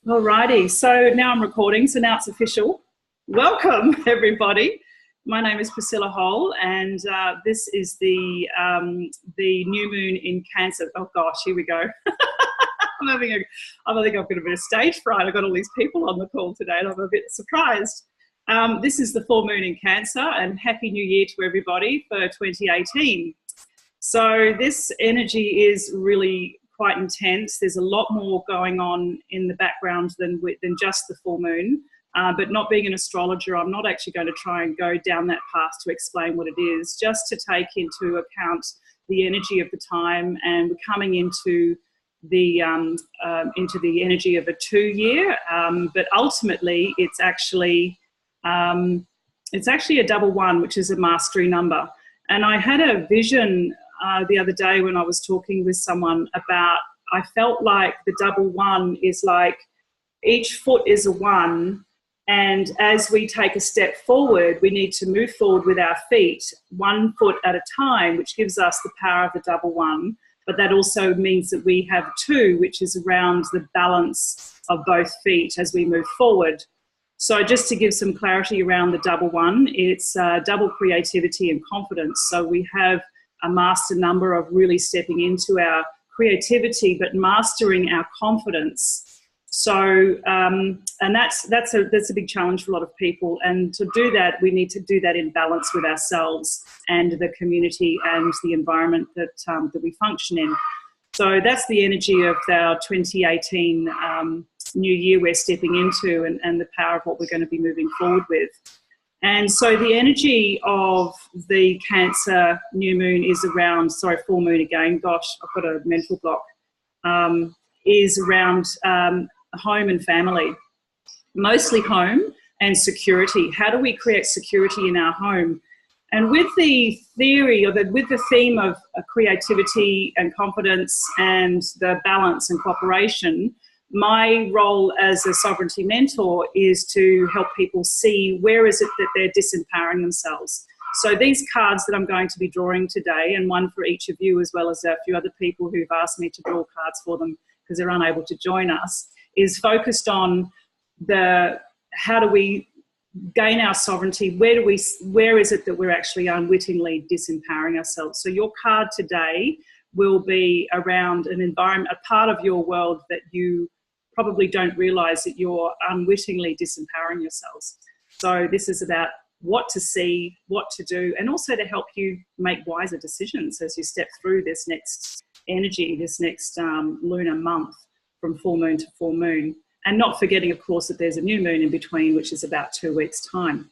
Alrighty, so now I'm recording, so now it's official. Welcome, everybody. My name is Priscilla Hole, and this is the new moon in Cancer. Oh gosh, here we go. I think I've got a bit of stage fright. I've got all these people on the call today, and I'm a bit surprised. This is the full moon in Cancer, and Happy New Year to everybody for 2018. So this energy is really quite intense. There's a lot more going on in the background than just the full moon. But not being an astrologer, I'm not actually going to try and go down that path to explain what it is, just to take into account the energy of the time, and we're coming into the energy of a 2-year. But ultimately, it's actually a double one, which is a mastery number. And I had a vision the other day when I was talking with someone about, I felt like the double one is like each foot is a one, and as we take a step forward, we need to move forward with our feet 1 foot at a time, which gives us the power of the double one. But that also means that we have 2, which is around the balance of both feet as we move forward. So just to give some clarity around the double one, it's double creativity and confidence. So we have a master number of really stepping into our creativity, but mastering our confidence. So, and that's a big challenge for a lot of people. And to do that, we need to do that in balance with ourselves and the community and the environment that we function in. So that's the energy of our 2018 new year we're stepping into, and the power of what we're going to be moving forward with. And so the energy of the Cancer new moon is around, full moon again, gosh, I've got a mental block, is around home and family, mostly home and security. How do we create security in our home? And with the theory, with the theme of creativity and confidence and the balance and cooperation, my role as a sovereignty mentor is to help people see where is it that they're disempowering themselves. So these cards that I'm going to be drawing today, and one for each of you, as well as a few other people who've asked me to draw cards for them because they're unable to join us, is focused on how do we gain our sovereignty? Where is it that we're actually unwittingly disempowering ourselves? So your card today will be around an environment, a part of your world that you probably don't realize that you're unwittingly disempowering yourselves. So this is about what to see, what to do, and also to help you make wiser decisions as you step through this next energy, this next lunar month from full moon to full moon. And not forgetting, of course, that there's a new moon in between, which is about 2 weeks' time.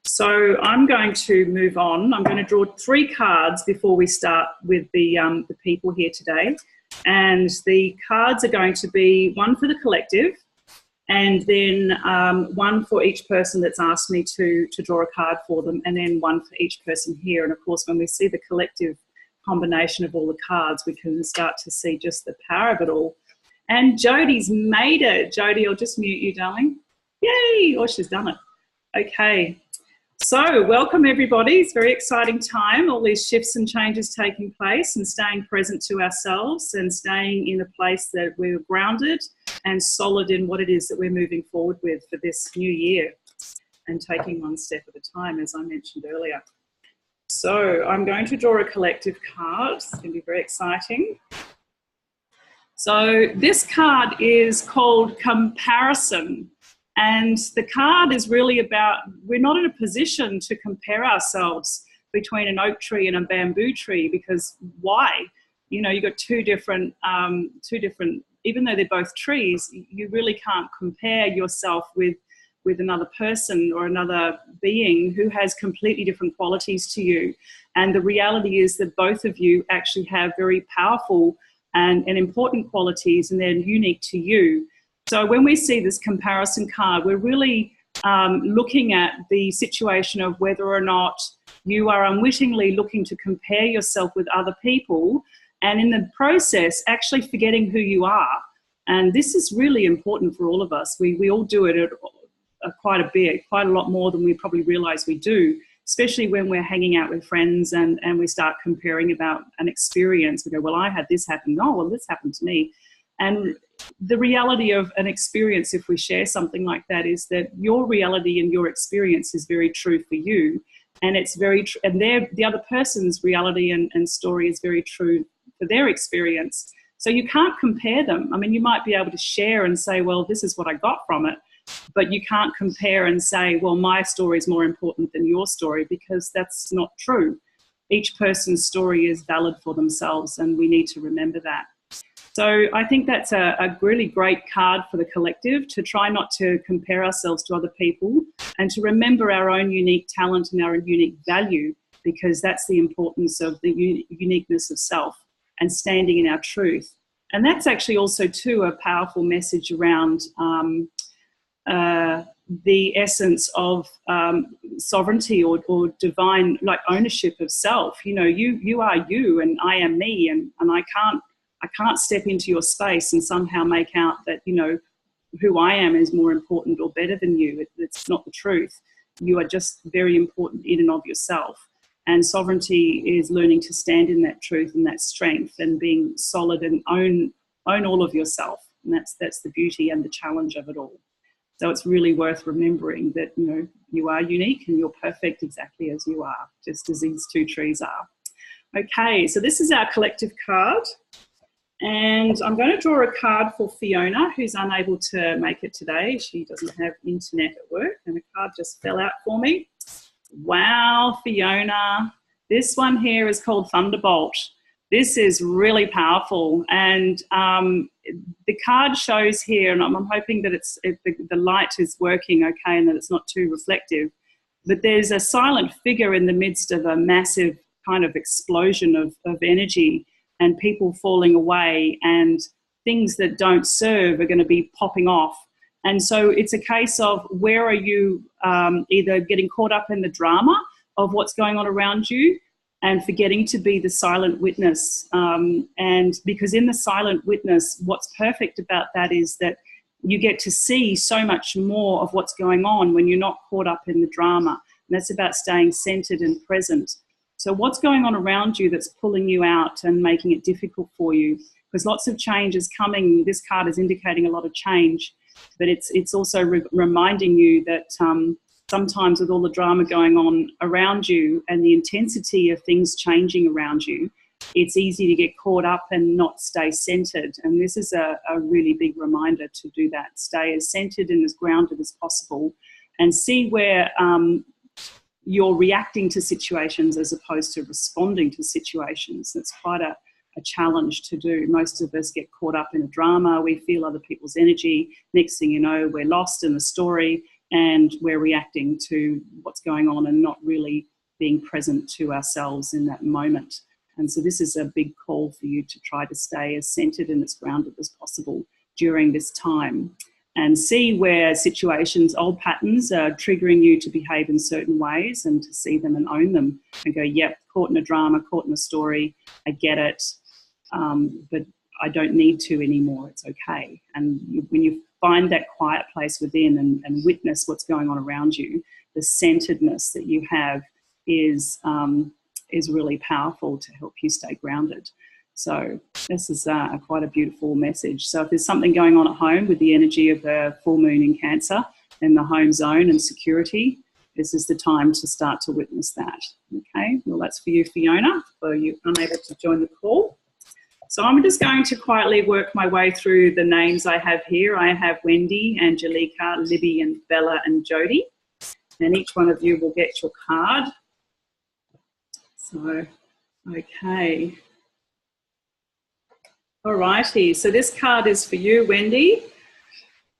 So I'm going to move on. I'm going to draw 3 cards before we start with the people here today. And the cards are going to be one for the collective, and then one for each person that's asked me to draw a card for them, and then one for each person here. And of course, when we see the collective combination of all the cards, we can start to see just the power of it all. And Jodie's made it. Jodie, I'll just mute you, darling. Yay! Oh, she's done it. Okay. So welcome, everybody. It's a very exciting time. All these shifts and changes taking place, and staying present to ourselves and staying in a place that we're grounded and solid in what it is that we're moving forward with for this new year, and taking one step at a time, as I mentioned earlier. So I'm going to draw a collective card. It's going to be very exciting. So this card is called Comparison. And the card is really about, we're not in a position to compare ourselves between an oak tree and a bamboo tree, because why? You know, you've got two different, even though they're both trees, you really can't compare yourself with another person or another being who has completely different qualities to you. And the reality is that both of you actually have very powerful and important qualities, and they're unique to you. So when we see this comparison card, we're really looking at the situation of whether or not you are unwittingly looking to compare yourself with other people, and in the process actually forgetting who you are. And this is really important for all of us. We all do it quite a bit, quite a lot more than we probably realize we do, especially when we're hanging out with friends and we start comparing about an experience. We go, well, I had this happen. Oh, well, this happened to me. And the reality of an experience, if we share something like that, is that your reality and your experience is very true for you, and it's very and the other person's reality and story is very true for their experience. So you can't compare them. I mean, you might be able to share and say, well, this is what I got from it, but you can't compare and say, well, my story is more important than your story, because that's not true. Each person's story is valid for themselves, and we need to remember that. So I think that's a really great card for the collective, to try not to compare ourselves to other people and to remember our own unique talent and our unique value, because that's the importance of the uniqueness of self and standing in our truth. And that's actually also too a powerful message around the essence of sovereignty or divine, like, ownership of self. You know, you are you and I am me, and I can't step into your space and somehow make out that, you know, who I am is more important or better than you. It's not the truth. You are just very important in and of yourself. And sovereignty is learning to stand in that truth and that strength and being solid and own all of yourself. And that's the beauty and the challenge of it all. So it's really worth remembering that, you know, you are unique and you're perfect exactly as you are, just as these two trees are. Okay, so this is our collective card. And I'm going to draw a card for Fiona, who's unable to make it today. She doesn't have internet at work, and the card just fell out for me. Wow, Fiona. This one here is called Thunderbolt. This is really powerful. And the card shows here, and I'm hoping that the light is working okay and that it's not too reflective, but there's a silent figure in the midst of a massive kind of explosion of energy, and people falling away, and things that don't serve are going to be popping off. And so it's a case of, where are you either getting caught up in the drama of what's going on around you and forgetting to be the silent witness. And because in the silent witness, what's perfect about that is that you get to see so much more of what's going on when you're not caught up in the drama. And that's about staying centered and present. So what's going on around you that's pulling you out and making it difficult for you? Because lots of change is coming. This card is indicating a lot of change, but it's also reminding you that sometimes with all the drama going on around you and the intensity of things changing around you, it's easy to get caught up and not stay centered. And this is a really big reminder to do that. Stay as centered and as grounded as possible, and see where you're reacting to situations as opposed to responding to situations. That's quite a challenge to do. Most of us get caught up in a drama. We feel other people's energy. Next thing you know, we're lost in the story and we're reacting to what's going on and not really being present to ourselves in that moment. And so this is a big call for you to try to stay as centered and as grounded as possible during this time, and see where situations, old patterns are triggering you to behave in certain ways, and to see them and own them and go, yep, caught in a drama, caught in a story, I get it, but I don't need to anymore, it's okay. And when you find that quiet place within and witness what's going on around you, the centeredness that you have is really powerful to help you stay grounded. So this is quite a beautiful message. So if there's something going on at home with the energy of the full moon in Cancer and the home zone and security, this is the time to start to witness that. Okay, well, that's for you, Fiona, for you unable to join the call. So I'm just going to quietly work my way through the names I have here. I have Wendy, Angelica, Libby, and Bella, and Jody. And each one of you will get your card. So, okay. Alrighty, so this card is for you, Wendy.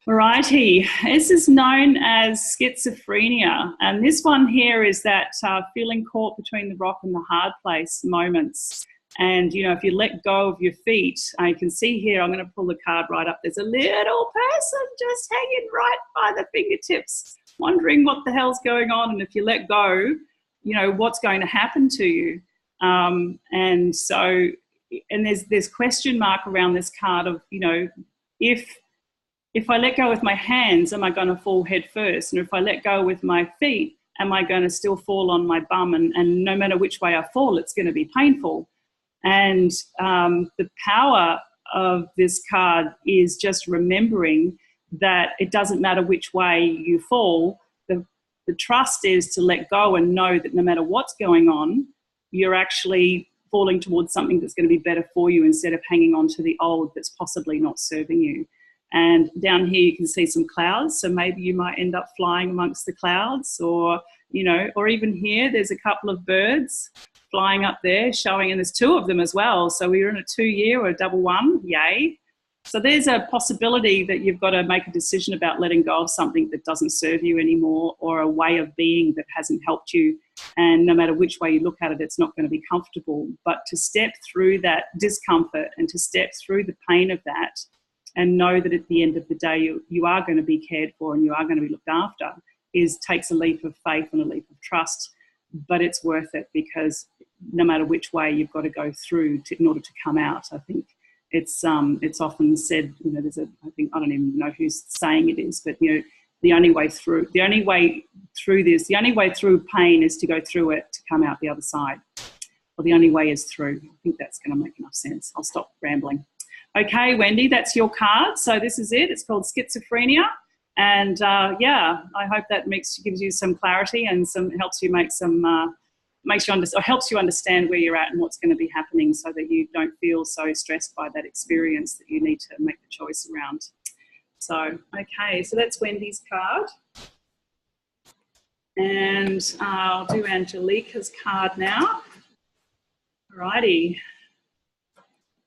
Alrighty, this is known as schizophrenia, and this one here is that feeling caught between the rock and the hard place moments. And, you know, if you let go of your feet, I can see here, I'm going to pull the card right up, there's a little person just hanging right by the fingertips, wondering what the hell's going on. And if you let go, you know, what's going to happen to you? And so, and there's question mark around this card of, you know, if I let go with my hands, am I going to fall head first? And if I let go with my feet, am I going to still fall on my bum? And no matter which way I fall, it's going to be painful. And the power of this card is just remembering that it doesn't matter which way you fall. The trust is to let go and know that no matter what's going on, you're actually falling towards something that's going to be better for you instead of hanging on to the old that's possibly not serving you. And down here you can see some clouds, so maybe you might end up flying amongst the clouds, or, you know, or even here there's a couple of birds flying up there showing, and there's 2 of them as well. So we're in a 2-year or a double one, yay. So there's a possibility that you've got to make a decision about letting go of something that doesn't serve you anymore, or a way of being that hasn't helped you. And no matter which way you look at it, it's not going to be comfortable. But to step through that discomfort and to step through the pain of that and know that at the end of the day you are going to be cared for and you are going to be looked after takes a leap of faith and a leap of trust. But it's worth it, because no matter which way you've got to go through in order to come out. I think it's often said, you know, I don't even know whose saying it is, but, you know, the only way through pain is to go through it to come out the other side. Well, the only way is through. I think that's going to make enough sense. I'll stop rambling. Okay, Wendy, that's your card. So this is it. It's called schizophrenia. And yeah, I hope that gives you some clarity and helps you make some helps you understand where you're at and what's going to be happening, so that you don't feel so stressed by that experience that you need to make the choice around. So, okay, so that's Wendy's card. And I'll do Angelica's card now. Alrighty.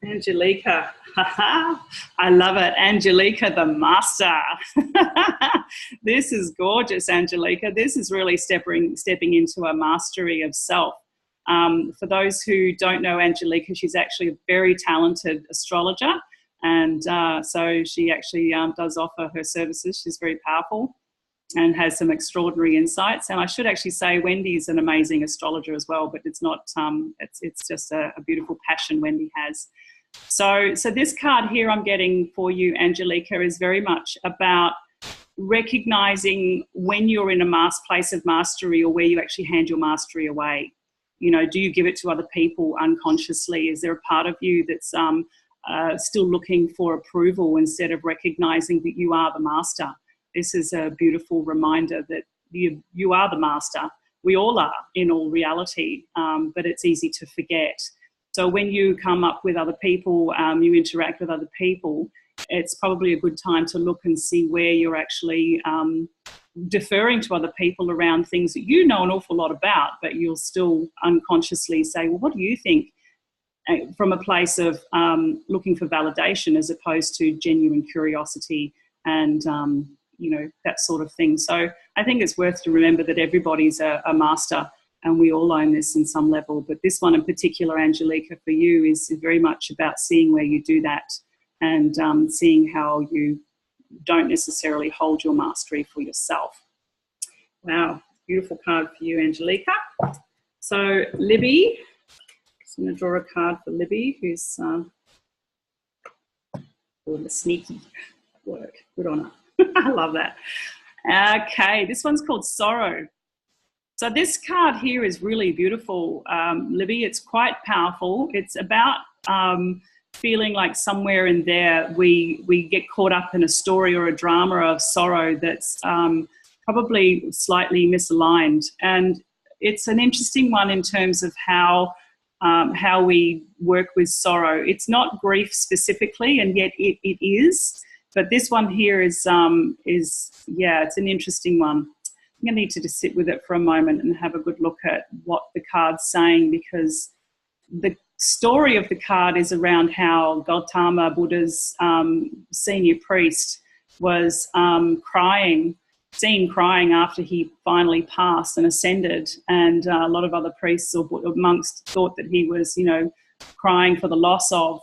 Angelica, I love it. Angelica, the master. This is gorgeous, Angelica. This is really stepping into a mastery of self. For those who don't know Angelica, she's actually a very talented astrologer, and so she actually does offer her services. She's very powerful and has some extraordinary insights. And I should actually say Wendy's an amazing astrologer as well, but it's not, it's just a beautiful passion Wendy has. So this card here I'm getting for you, Angelica, is very much about recognizing when you're in a place of mastery, or where you actually hand your mastery away. You know, do you give it to other people unconsciously? Is there a part of you that's still looking for approval instead of recognizing that you are the master? This is a beautiful reminder that you are the master. We all are in all reality, but it's easy to forget. So when you come up with other people, you interact with other people, it's probably a good time to look and see where you're actually deferring to other people around things that you know an awful lot about, but you'll still unconsciously say, well, what do you think? From a place of looking for validation as opposed to genuine curiosity and, you know, that sort of thing. So I think it's worth to remember that everybody's a master, and we all own this in some level. But this one in particular, Angelica, for you is very much about seeing where you do that, and seeing how you don't necessarily hold your mastery for yourself. Wow, beautiful card for you, Angelica. So Libby, I'm going to draw a card for Libby, who's doing the sneaky work. Good on her. I love that. Okay, this one's called Sorrow. So this card here is really beautiful, Libby. It's quite powerful. It's about feeling like somewhere in there we get caught up in a story or a drama of sorrow that's probably slightly misaligned. And it's an interesting one in terms of how we work with sorrow. It's not grief specifically, and yet it is. But this one here is yeah, it's an interesting one. I'm going to need to just sit with it for a moment and have a good look at what the card's saying, because the story of the card is around how Gautama, Buddha's senior priest, was seen crying after he finally passed and ascended, and a lot of other priests or monks thought that he was, you know, crying for the loss of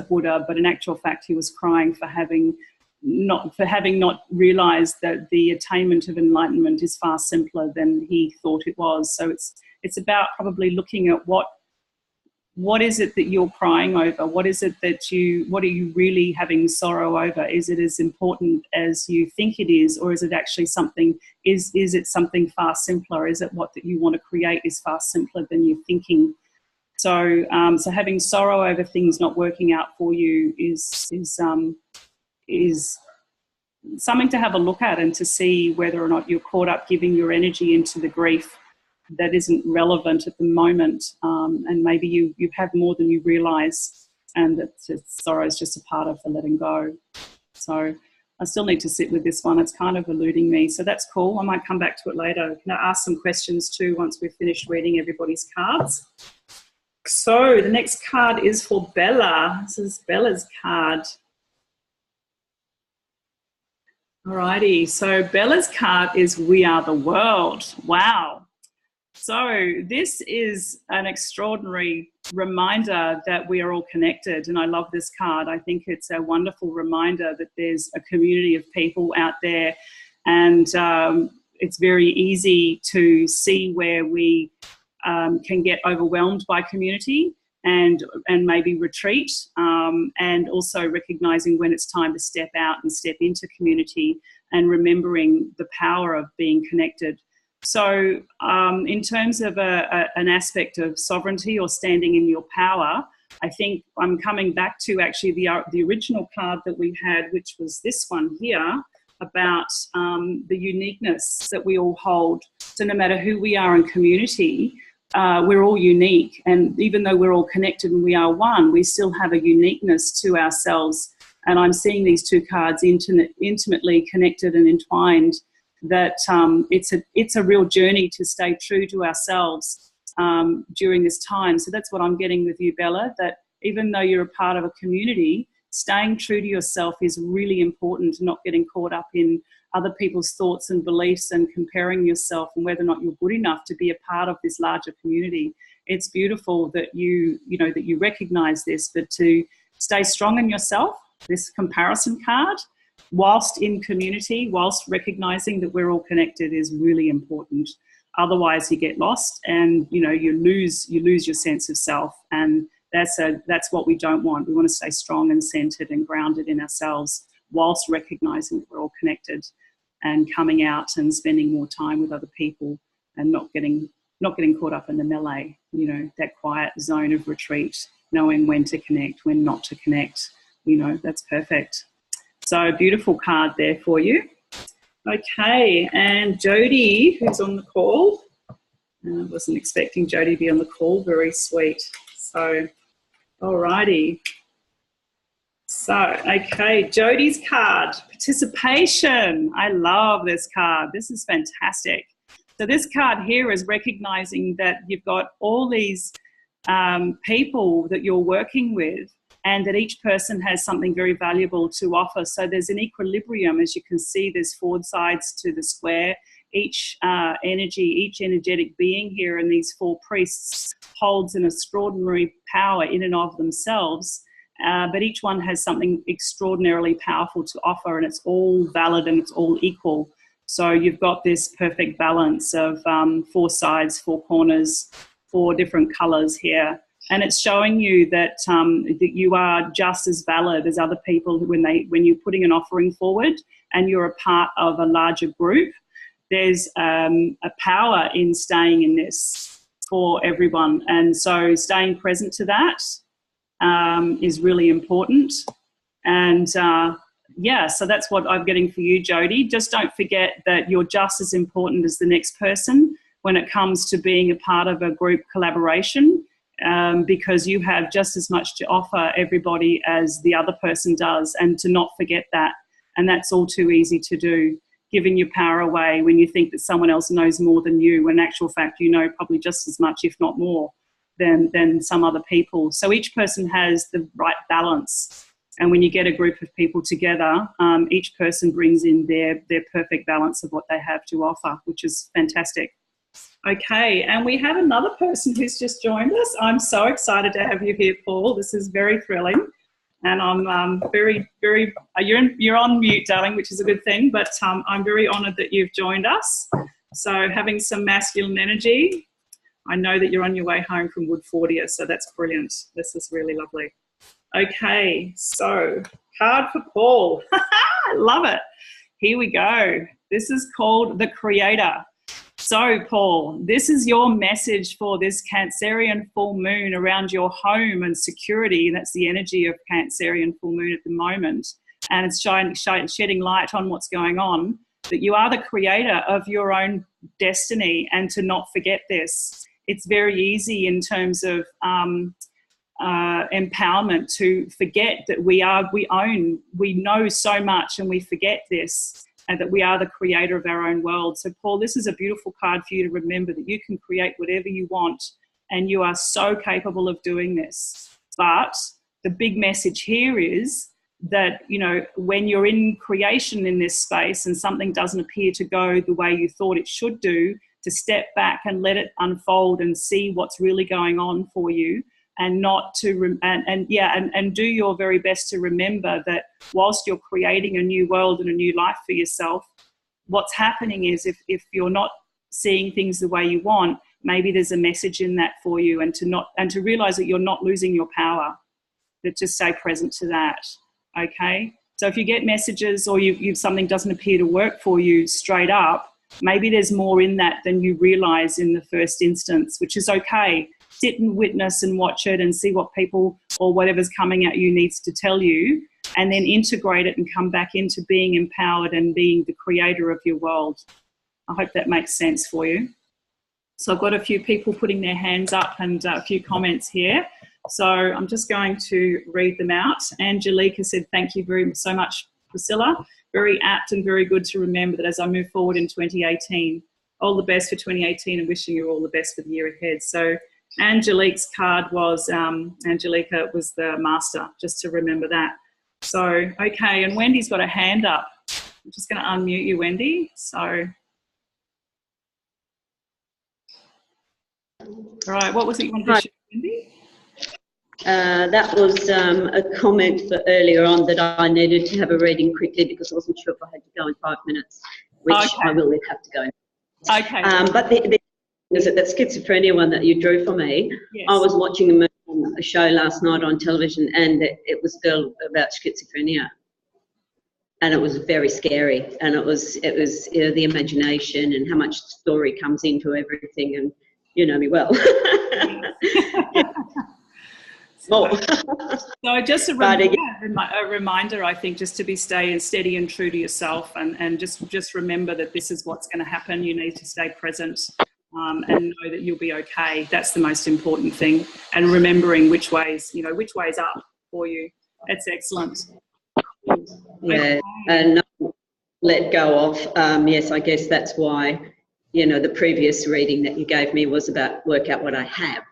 Buddha, but in actual fact he was crying for having not realized that the attainment of enlightenment is far simpler than he thought it was. So it's about probably looking at what is it that you're crying over? What are you really having sorrow over? Is it as important as you think it is, or is it actually something, is it something far simpler? Is it what that you want to create is far simpler than you're thinking? So having sorrow over things not working out for you is something to have a look at, and to see whether or not you're caught up giving your energy into the grief that isn't relevant at the moment, and maybe you have more than you realise, and that sorrow is just a part of the letting go. So I still need to sit with this one. It's kind of eluding me, so that's cool. I might come back to it later. Can I ask some questions too once we've finished reading everybody's cards? So the next card is for Bella. This is Bella's card. Alrighty, so Bella's card is We Are the World. Wow. So this is an extraordinary reminder that we are all connected, and I love this card. I think it's a wonderful reminder that there's a community of people out there, and it's very easy to see where we can get overwhelmed by community and maybe retreat, and also recognising when it's time to step out and step into community, and remembering the power of being connected. So in terms of an aspect of sovereignty or standing in your power, I think I'm coming back to actually the original card that we had, which was this one here, about the uniqueness that we all hold. So no matter who we are in community, we're all unique, and even though we're all connected and we are one, we still have a uniqueness to ourselves. And I'm seeing these two cards intimately connected and entwined, that it's a real journey to stay true to ourselves during this time. So that's what I'm getting with you, Bella, that even though you're a part of a community, staying true to yourself is really important, not getting caught up in other people's thoughts and beliefs and comparing yourself and whether or not you're good enough to be a part of this larger community. It's beautiful that you recognize this, but to stay strong in yourself, this comparison card, whilst in community, whilst recognizing that we're all connected, is really important. Otherwise you get lost, and you lose your sense of self, and that's what we don't want. We want to stay strong and centered and grounded in ourselves, whilst recognizing that we're all connected, and coming out and spending more time with other people, and not getting caught up in the melee, that quiet zone of retreat, knowing when to connect, when not to connect. That's perfect. So beautiful card there for you. Okay, and Jody, who's on the call. I wasn't expecting Jody to be on the call. Very sweet. So, alrighty. So, okay, Jody's card, participation. I love this card. This is fantastic. So this card here is recognizing that you've got all these people that you're working with, and that each person has something very valuable to offer. So there's an equilibrium. As you can see, there's 4 sides to the square. Each energetic being here in these 4 priests holds an extraordinary power in and of themselves, but each one has something extraordinarily powerful to offer, and it's all valid and it's all equal. So you've got this perfect balance of 4 sides, 4 corners, 4 different colours here. And it's showing you that you are just as valid as other people when you're putting an offering forward and you're a part of a larger group. There's a power in staying in this for everyone. And so staying present to that is really important. And so that's what I'm getting for you, Jody. Just don't forget that you're just as important as the next person when it comes to being a part of a group collaboration. Because you have just as much to offer everybody as the other person does, and to not forget that. And that's all too easy to do, giving your power away when you think that someone else knows more than you, when in actual fact you know probably just as much, if not more, than some other people. So each person has the right balance. And when you get a group of people together, each person brings in their perfect balance of what they have to offer, which is fantastic. Okay, and we have another person who's just joined us. I'm so excited to have you here, Paul. This is very thrilling. And I'm very, very, you're on mute, darling, which is a good thing, but I'm very honoured that you've joined us. So having some masculine energy. I know that you're on your way home from Woodfordia, so that's brilliant. This is really lovely. Okay, so card for Paul. I love it. Here we go. This is called the Creator. So, Paul, this is your message for this Cancerian full moon around your home and security. That's the energy of Cancerian full moon at the moment. And it's shedding light on what's going on. That you are the creator of your own destiny, and to not forget this. It's very easy in terms of empowerment to forget that we know so much, and we forget this. And that we are the creator of our own world. So, Paul, this is a beautiful card for you to remember, that you can create whatever you want, and you are so capable of doing this. But the big message here is that, you know, when you're in creation in this space and something doesn't appear to go the way you thought it should do, to step back and let it unfold and see what's really going on for you. And not to and do your very best to remember that whilst you're creating a new world and a new life for yourself, what's happening is if you're not seeing things the way you want, maybe there's a message in that for you, and to realize that you're not losing your power, but to stay present to that. Okay, so if you get messages or something doesn't appear to work for you straight up, maybe there's more in that than you realize in the first instance, which is okay. Sit and witness and watch it and see what people or whatever's coming at you needs to tell you, and then integrate it and come back into being empowered and being the creator of your world. I hope that makes sense for you. So I've got a few people putting their hands up and a few comments here. So I'm just going to read them out. Angelica said, thank you so much, Priscilla. Very apt and very good to remember that as I move forward in 2018. All the best for 2018, and wishing you all the best for the year ahead. So Angelique's card was, Angelica was the master, just to remember that. So, okay, and Wendy's got a hand up. I'm just going to unmute you, Wendy. So, all right, what was it you wanted to share, Wendy? That was a comment for earlier on that I needed to have a reading quickly because I wasn't sure if I had to go in 5 minutes, which okay. I will have to go in. Okay. But is it that schizophrenia one that you drew for me? Yes. I was watching a show last night on television, and it was about schizophrenia, and it was very scary. And it was the imagination and how much story comes into everything, and you know me well. So just a reminder, I think, just to be steady and true to yourself, and just remember that this is what's going to happen. You need to stay present. And know that you'll be okay. That's the most important thing. And remembering which way's up for you. That's excellent. Yeah, okay. And let go of. Yes, I guess that's why, you know, the previous reading that you gave me was about work out what I have.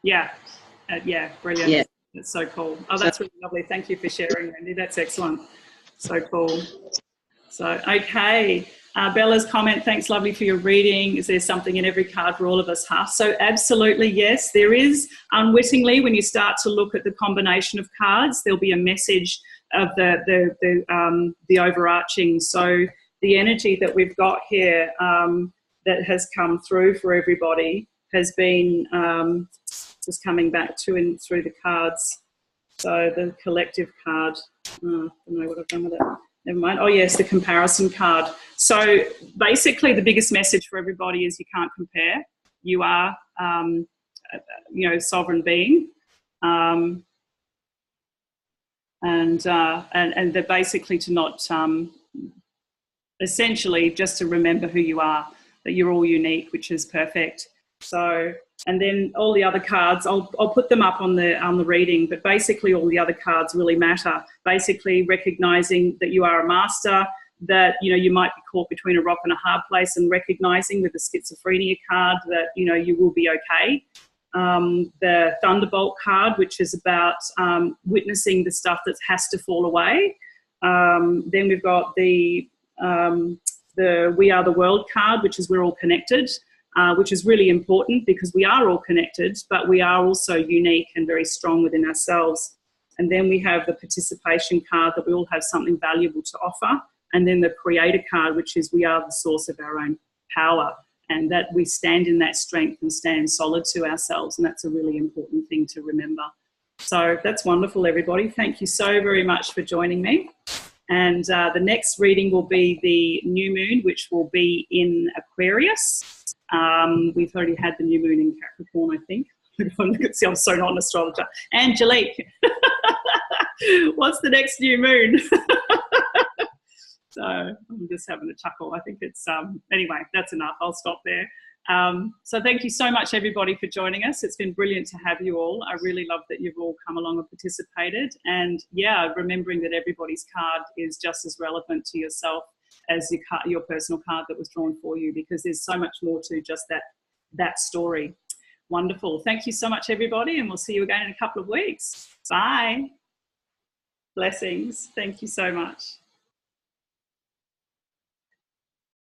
Yeah, brilliant. Yeah. That's so cool. Oh, that's really lovely. Thank you for sharing, Wendy. That's excellent. So cool. So, okay. Bella's comment, thanks, lovely, for your reading. Is there something in every card for all of us, huh? So absolutely, yes, there is. Unwittingly, when you start to look at the combination of cards, there'll be a message of the overarching. So the energy that we've got here that has come through for everybody has been just coming back to and through the cards. So the collective card, I don't know what I've done with it. Never mind. Oh, yes, the comparison card. So basically the biggest message for everybody is you can't compare. You are, sovereign being. And they're basically to not, essentially just to remember who you are, that you're all unique, which is perfect. So, and then all the other cards, I'll put them up on the reading, but basically all the other cards really matter. Basically recognizing that you are a master, that, you know, you might be caught between a rock and a hard place, and recognizing with the schizophrenia card that, you know, you will be okay. The Thunderbolt card, which is about witnessing the stuff that has to fall away. Then we've got the We Are the World card, which is we're all connected. Which is really important because we are all connected, but we are also unique and very strong within ourselves. And then we have the participation card, that we all have something valuable to offer. And then the creator card, which is we are the source of our own power, and that we stand in that strength and stand solid to ourselves. And that's a really important thing to remember. So that's wonderful, everybody. Thank you so very much for joining me. And the next reading will be the new moon, which will be in Aquarius. We've already had the new moon in Capricorn, I think. See, I'm so not an astrologer. Angelique, what's the next new moon? So I'm just having a chuckle. I think it's, anyway, that's enough. I'll stop there. So thank you so much, everybody, for joining us. It's been brilliant to have you all. I really love that you've all come along and participated. And yeah, remembering that everybody's card is just as relevant to yourself as your personal card that was drawn for you, because there's so much more to just that story. Wonderful. Thank you so much, everybody, and we'll see you again in a couple of weeks. Bye. Blessings. Thank you so much.